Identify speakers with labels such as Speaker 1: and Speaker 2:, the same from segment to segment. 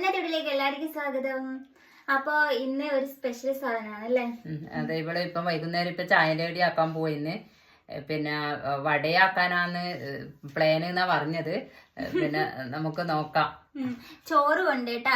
Speaker 1: ഇന്നത്തെ വീട്ടിലേക്ക് എല്ലാവർക്കും സ്വാഗതം. അപ്പൊ ഇന്ന് ഒരു സ്പെഷ്യൽ സാധനമാണ് അല്ലേ?
Speaker 2: അതെ, ഇവിടെ ഇപ്പം വൈകുന്നേരം ഇപ്പൊ ചായന്റെ കടി ആക്കാൻ പോയിന്ന്. പിന്നെ വടയാക്കാനാന്ന് പ്ലാൻ എന്നാ പറഞ്ഞത്. പിന്നെ നമുക്ക് നോക്കാം.
Speaker 1: ചോറ് കൊണ്ട് കേട്ടാ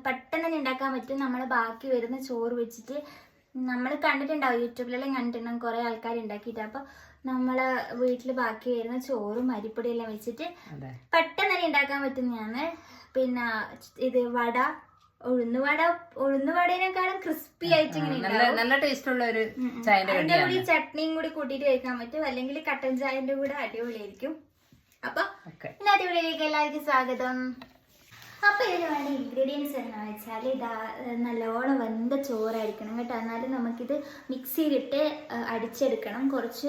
Speaker 1: പെട്ടെന്ന് തന്നെ ഉണ്ടാക്കാൻ പറ്റും. നമ്മള് ബാക്കി വരുന്ന ചോറ് വെച്ചിട്ട് നമ്മൾ കണ്ടിട്ടുണ്ടാവും, യൂട്യൂബിലെല്ലാം കണ്ടിട്ടുണ്ടാവും കുറെ ആൾക്കാർ ഉണ്ടാക്കിയിട്ട്. അപ്പൊ നമ്മളെ വീട്ടില് ബാക്കി വരുന്ന ചോറും അരിപ്പൊടിയെല്ലാം വെച്ചിട്ട് പെട്ടെന്ന് തന്നെ ഉണ്ടാക്കാൻ പറ്റുന്നതാണ്. പിന്നെ ഇത് വട, ഉഴുന്നുവടേനേക്കാളും ക്രിസ്പി ആയിട്ട് ഇങ്ങനെ
Speaker 2: നല്ല ടേസ്റ്റ് ഉള്ള ഒരു ചായന്റെ
Speaker 1: അതിന്റെ കൂടി ചട്നിയും കൂടി കൂട്ടിയിട്ട് കഴിക്കാൻ പറ്റും, അല്ലെങ്കിൽ കട്ടൻ ചായന്റെ കൂടെ അടിപൊളിയായിരിക്കും. അപ്പൊ ഇന്നത്തെ വീഡിയോയിലേക്ക് എല്ലാവർക്കും സ്വാഗതം. അപ്പൊ ഇതിന് വേണ്ട ഇൻഗ്രീഡിയൻസ് എന്താ വെച്ചാൽ ഇതാ നല്ലോണം വെന്ത ചോറായിരിക്കണം കേട്ടോ. എന്നാലും നമുക്കിത് മിക്സിയിലിട്ട് അടിച്ചെടുക്കണം. കുറച്ച്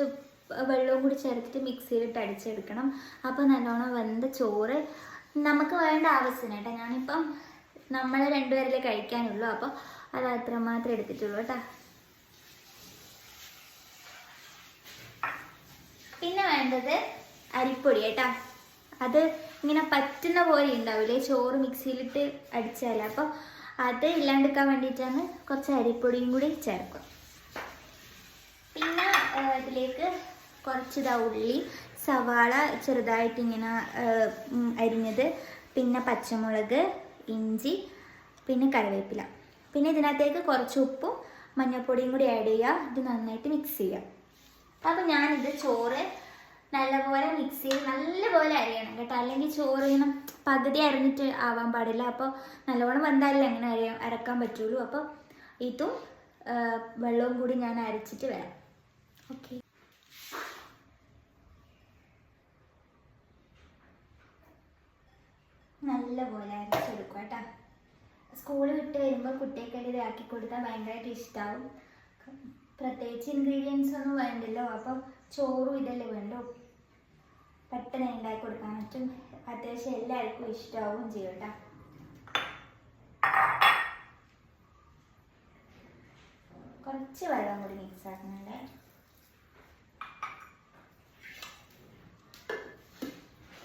Speaker 1: വെള്ളവും കൂടി ചേർത്തിട്ട് മിക്സിയിലിട്ട് അടിച്ചെടുക്കണം. അപ്പൊ നല്ലോണം വെന്ത ചോറ് നമുക്ക് വേണ്ട ആവശ്യത്തിന് കേട്ടോ. ഞാനിപ്പം നമ്മളെ രണ്ടുപേരല്ലേ കഴിക്കാനുള്ളൂ, അപ്പോൾ അത് അത്രമാത്രം എടുത്തിട്ടുള്ളൂ കേട്ടോ. പിന്നെ വേണ്ടത് അരിപ്പൊടി കേട്ടോ. അത് ഇങ്ങനെ പറ്റുന്ന പോലെ ഉണ്ടാവില്ലേ ചോറ് മിക്സിയിലിട്ട് അടിച്ചാൽ, അപ്പോൾ അത് ഇല്ലാണ്ടിരിക്കാൻ വേണ്ടിയിട്ടാണ് കുറച്ച് അരിപ്പൊടിയും കൂടി ചേർക്കും. പിന്നെ ഇതിലേക്ക് കുറച്ച് ഉള്ളി, സവാള ചെറുതായിട്ട് ഇങ്ങനെ അരിഞ്ഞത്, പിന്നെ പച്ചമുളക്, ഇഞ്ചി, പിന്നെ കറിവേപ്പില, പിന്നെ ഇതിനകത്തേക്ക് കുറച്ച് ഉപ്പും മഞ്ഞൾപ്പൊടിയും കൂടി ആഡ് ചെയ്യുക. ഇത് നന്നായിട്ട് മിക്സ് ചെയ്യുക. അപ്പോൾ ഞാനിത് ചോറ് നല്ലപോലെ മിക്സിയിൽ നല്ലപോലെ അരിയണം കേട്ടോ, അല്ലെങ്കിൽ ചോറ് ഇങ്ങനെ പകുതി അരിഞ്ഞിട്ട് ആവാൻ പാടില്ല. അപ്പോൾ നല്ലോണം വന്നാലേ അങ്ങനെ അരക്കാൻ പറ്റുള്ളൂ. അപ്പോൾ ഇതും വെള്ളവും കൂടി ഞാൻ അരച്ചിട്ട് വരാം. ഓക്കെ, നല്ലപോലെ അരച്ചെടുക്കുക കേട്ടോ. സ്കൂൾ വിട്ട് വരുമ്പോൾ കുട്ടികൾക്ക് ഇതാക്കി കൊടുത്താൽ ഭയങ്കരമായിട്ട് ഇഷ്ടമാവും. പ്രത്യേകിച്ച് ഇൻഗ്രീഡിയൻസ് ഒന്നും വേണ്ടല്ലോ, അപ്പം ചോറും ഇതല്ലേ വേണ്ടോ, പെട്ടെന്ന് ഉണ്ടാക്കി കൊടുക്കാൻ പറ്റും. അത്യാവശ്യം എല്ലാവർക്കും ഇഷ്ടമാവും ചെയ്യും കേട്ടോ. കുറച്ച് വെള്ളം കൂടി മിക്സ് ആക്കുന്നുണ്ട്.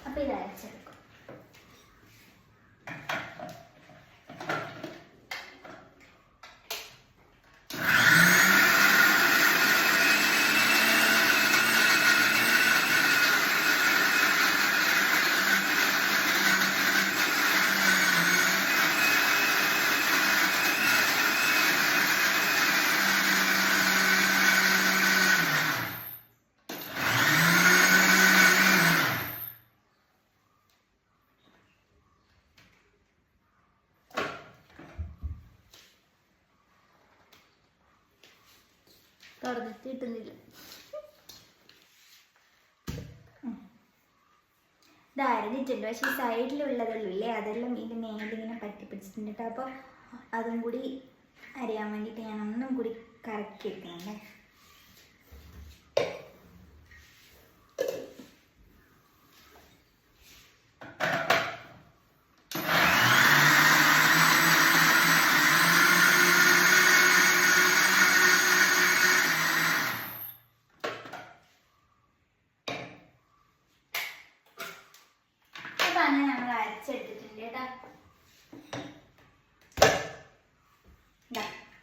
Speaker 1: അപ്പം ഇത് അരച്ചെടുക്കും. തുറന്നിട്ട് കിട്ടുന്നില്ല. ഇത് അരിഞ്ഞിട്ടുണ്ട്, പക്ഷെ സൈഡിലുള്ളതുള്ളൂ ഇല്ലേ, അതെല്ലാം ഇതിൻ്റെ മേലിങ്ങനെ പറ്റി പിടിച്ചിട്ടുണ്ട് കേട്ടോ. അപ്പോൾ അതും കൂടി അരിയാൻ വേണ്ടിയിട്ട് ഞാൻ ഒന്നും കൂടി കറക്കി എടുക്കുന്നുണ്ട്. അങ്ങനെ നമ്മൾ അരച്ചെടുത്തിട്ടുണ്ട് കേട്ടോ.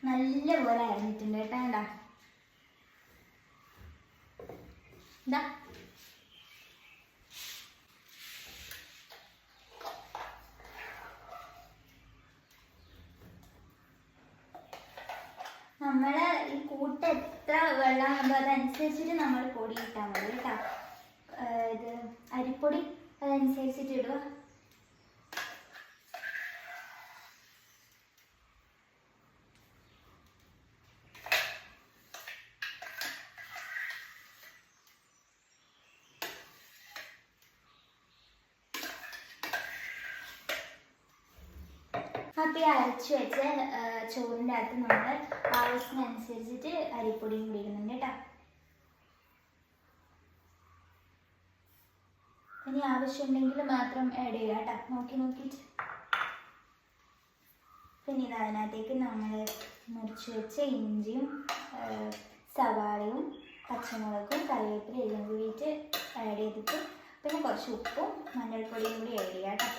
Speaker 1: നല്ലപോലെ അരിഞ്ഞിട്ടുണ്ട് കേട്ടോ. എന്താ ഇതാ നമ്മള് ഈ കൂട്ട് എത്ര വെള്ളം ആകുമ്പോൾ അതനുസരിച്ചിട്ട് നമ്മൾ പൊടി ഇട്ടാൽ മതി കേട്ടോ. ഇത് അരിപ്പൊടി അതനുസരിച്ചിട്ട് ഇടുക. അപ്പോൾ ഈ അരച്ച് വെച്ച ചോറിൻ്റെ അകത്ത് നമ്മൾ ആവശ്യത്തിനനുസരിച്ചിട്ട് അരിപ്പൊടിയും കൂടി ഇടുന്നുണ്ട് കേട്ടോ. ഇനി ആവശ്യമുണ്ടെങ്കിൽ മാത്രം ആഡ് ചെയ്യുക കേട്ടോ, നോക്കിയിട്ട്. പിന്നെ ഇത് അതിനകത്തേക്ക് നമ്മൾ മുറിച്ച് വെച്ച ഇഞ്ചിയും സവാളയും പച്ചമുളകും കറിവേപ്പില എല്ലാം കൂടിയിട്ട് ആഡ് ചെയ്തിട്ട്, പിന്നെ കുറച്ച് ഉപ്പും മഞ്ഞൾപ്പൊടിയും കൂടി ആഡ് ചെയ്യുക കേട്ടോ.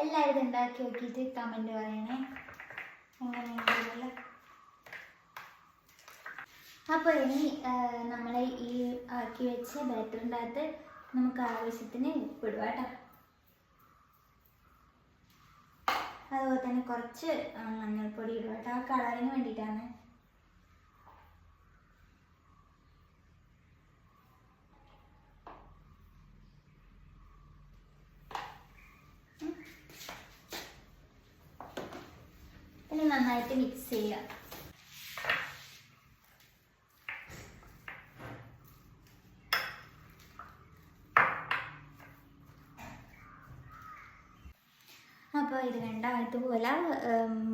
Speaker 1: എല്ലാവരും ഇത് ഉണ്ടാക്കി നോക്കിയിട്ട് കമൻറ്റ് പറയണേ എങ്ങനെയുണ്ടല്ലോ. അപ്പോൾ ഇനി നമ്മൾ ഈ ആക്കി വെച്ച ബാറ്ററിൻ്റെ അകത്ത് നമുക്ക് ആവശ്യത്തിന് ഉപ്പിടുക കേട്ടോ. അതുപോലെ തന്നെ കുറച്ച് മഞ്ഞൾപ്പൊടി ഇടുക കേട്ടോ, ആ കളറിന് വേണ്ടിയിട്ടാണ്. പിന്നെ നന്നായിട്ട് മിക്സ് ചെയ്യുക. അപ്പോൾ ഇത് വേണ്ട ഇതുപോലെ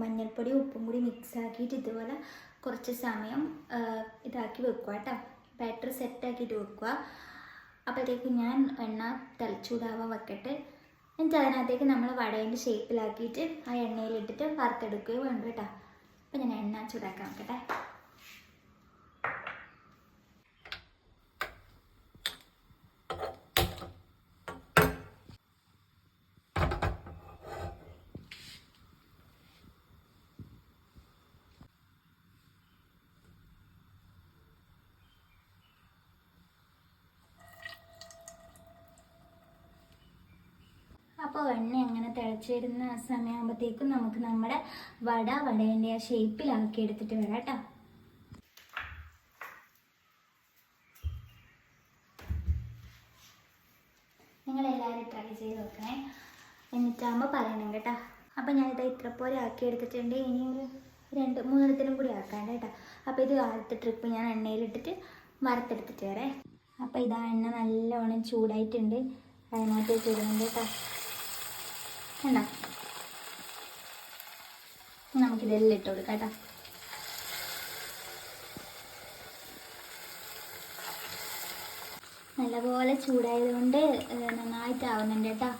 Speaker 1: മഞ്ഞൾപ്പൊടി ഉപ്പും കൂടി മിക്സ് ആക്കിയിട്ട് ഇതുപോലെ കുറച്ച് സമയം ഇതാക്കി വെക്കുക കേട്ടോ. ബാറ്ററി സെറ്റാക്കിയിട്ട് വെക്കുക. അപ്പോഴത്തേക്ക് ഞാൻ എണ്ണ തിളച്ചൂടാവാൻ വെക്കട്ടെ. എന്നിട്ട് അതിനകത്തേക്ക് നമ്മൾ വടേൻ്റെ ഷേപ്പിലാക്കിയിട്ട് ആ എണ്ണയിലിട്ടിട്ട് വറുത്തെടുക്കുകയോ വേണ്ട കേട്ടോ. അപ്പോൾ ഞാൻ എണ്ണ ചൂടാക്കാൻ വെക്കട്ടെ. അപ്പോൾ എണ്ണ അങ്ങനെ തിളച്ച് വരുന്ന സമയമാകുമ്പോഴത്തേക്കും നമുക്ക് നമ്മുടെ വടേൻ്റെ ആ ഷേപ്പിലാക്കി എടുത്തിട്ട് വരാം കേട്ടോ. നിങ്ങളെല്ലാവരും ട്രൈ ചെയ്ത് നോക്കണേ, എന്നിട്ടാകുമ്പോൾ പറയണം കേട്ടോ. അപ്പോൾ ഞാനിത് ഇത്ര പോലെ ആക്കി എടുത്തിട്ടുണ്ട്. ഇനി ഒരു 2-3 കൂടി ആക്കാണ്ട് കേട്ടോ. അപ്പോൾ ഇത് ആദ്യത്തെ ട്രിപ്പ് ഞാൻ എണ്ണയിലിട്ടിട്ട് വറുത്തെടുത്തിട്ട് വരാം. അപ്പോൾ ഇതാ എണ്ണ നല്ലോണം ചൂടായിട്ടുണ്ട്, അതിനകത്തേക്ക് ഇടുന്നുണ്ട് കേട്ടോ. കണ്ടോ, നമുക്കിതെല്ലാം ഇട്ട് കൊടുക്കാം കേട്ടോ. നല്ലപോലെ ചൂടായതുകൊണ്ട് നന്നായിട്ടാവുന്നുണ്ട് കേട്ടോ.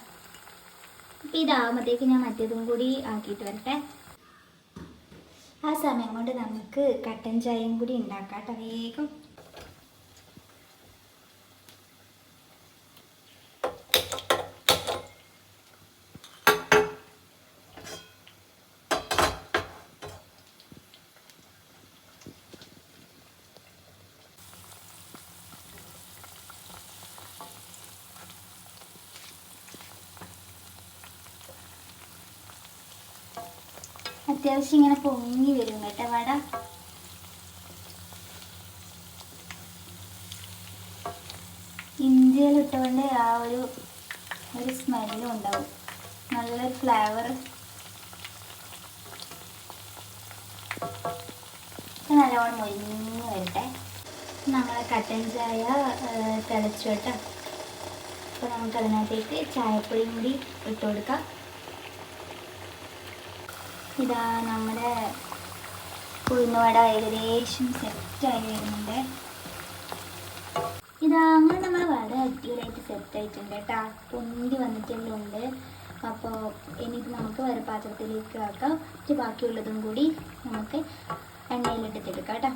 Speaker 1: അപ്പോൾ ഇതാവുമ്പോഴത്തേക്ക് ഞാൻ മറ്റേതും കൂടി ആക്കിയിട്ട് വരട്ടെ. ആ സമയം കൊണ്ട് നമുക്ക് കട്ടൻ ചായയും കൂടി ഉണ്ടാക്കാം കേട്ടോ. വേഗം അത്യാവശ്യം ഇങ്ങനെ പൊങ്ങി വരും കേട്ടോ വട. ഇഞ്ചിയിലിട്ടുകൊണ്ട് ആ ഒരു സ്മെല്ലും ഉണ്ടാവും, നല്ലൊരു ഫ്ലേവർ. നല്ലോണം മൊരിഞ്ഞ് വരട്ടെ. നമ്മളെ കട്ടൻ ചായ തിളച്ചു കേട്ടോ. അപ്പോൾ നമുക്ക് അതിനകത്തേക്ക് ചായപ്പൊടിയും കൂടി ഇട്ട് കൊടുക്കാം. ഇതാ നമ്മുടെ ഉഴുന്നുവട ഏകദേശം സെറ്റായി വരുന്നുണ്ട്. ഇതാ അങ്ങനെ നമ്മൾ വട അടിപൊളിയായിട്ട് സെറ്റായിട്ടുണ്ട് കേട്ടോ. പൊന്തി വന്നിട്ടെല്ലാം ഉണ്ട്. അപ്പോൾ ഇനിയിപ്പോൾ നമുക്ക് വേറെ പാത്രത്തിലേക്ക് ആക്കാം. ബാക്കിയുള്ളതും കൂടി നമുക്ക് എണ്ണയിലിട്ടിട്ടെടുക്കാം കേട്ടോ.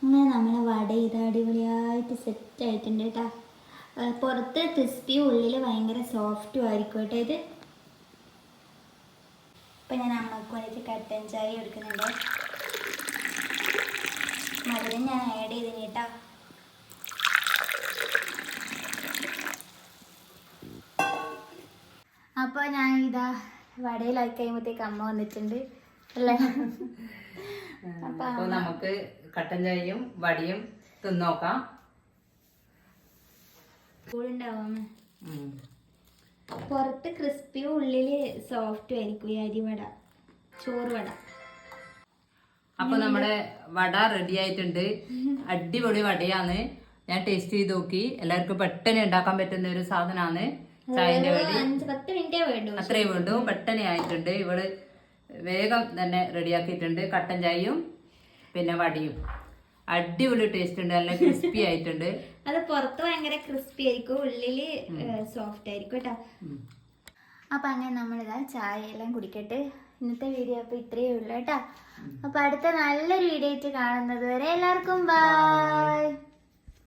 Speaker 1: അങ്ങനെ നമ്മളെ വട ഇത് അടിപൊളിയായിട്ട് സെറ്റായിട്ടുണ്ട് കേട്ടോ. പുറത്ത് ക്രിസ്പി, ഉള്ളിൽ ഭയങ്കര സോഫ്റ്റും ആയിരിക്കും കേട്ടോ ഇത്. ഇപ്പം ഞാൻ അമ്മക്ക് വേണ്ടിയിട്ട് കട്ടൻ ചായ എടുക്കുന്നുണ്ട്. മധുരം ഞാൻ ആഡ് ചെയ്തിന് കേട്ടോ. അപ്പോൾ ഞാൻ ഇതാ വടയിലായി കഴിയുമ്പോഴത്തേക്ക് അമ്മ വന്നിട്ടുണ്ട് അല്ലേ.
Speaker 2: അപ്പോൾ നമുക്ക് കട്ടൻ ചായയും വടയും തിന്നോക്കാം.
Speaker 1: ഉണ്ടാവും പുറത്ത് ക്രിസ്പിയും ഉള്ളില് സോഫ്റ്റും ആയിരിക്കും ഈ അരിവട, ചോറ് വട.
Speaker 2: അപ്പൊ നമ്മുടെ വട റെഡി ആയിട്ടുണ്ട്. അടിപൊളി വടയാണ്. ഞാൻ ടേസ്റ്റ് ചെയ്ത് നോക്കി. എല്ലാവർക്കും പെട്ടെന്ന് ഉണ്ടാക്കാൻ പറ്റുന്ന ഒരു സാധനമാണ്. ചായന്റെ വടി
Speaker 1: 5-10 മിനിറ്റേ വേണ്ടു,
Speaker 2: അത്രേ വേണ്ടു. പെട്ടെന്ന് ആയിട്ടുണ്ട്. ഇവള് വേഗം തന്നെ റെഡിയാക്കിയിട്ടുണ്ട്. കട്ടൻ ചായയും പിന്നെ വടിയും അടിപൊളി ടേസ്റ്റ് ഉണ്ട്. നല്ല ക്രിസ്പി ആയിട്ടുണ്ട്.
Speaker 1: അത് പുറത്ത് ഭയങ്കര ക്രിസ്പി ആയിരിക്കും, ഉള്ളില് സോഫ്റ്റ് ആയിരിക്കും കേട്ടോ. അപ്പൊ അങ്ങനെ നമ്മളിതാ ചായ എല്ലാം കുടിക്കട്ടെ. ഇന്നത്തെ വീഡിയോ അപ്പൊ ഇത്രയേ ഉള്ളൂ കേട്ടോ. അപ്പൊ അടുത്ത നല്ലൊരു വീഡിയോ ആയിട്ട് കാണുന്നത് വരെ എല്ലാവർക്കും ബൈ.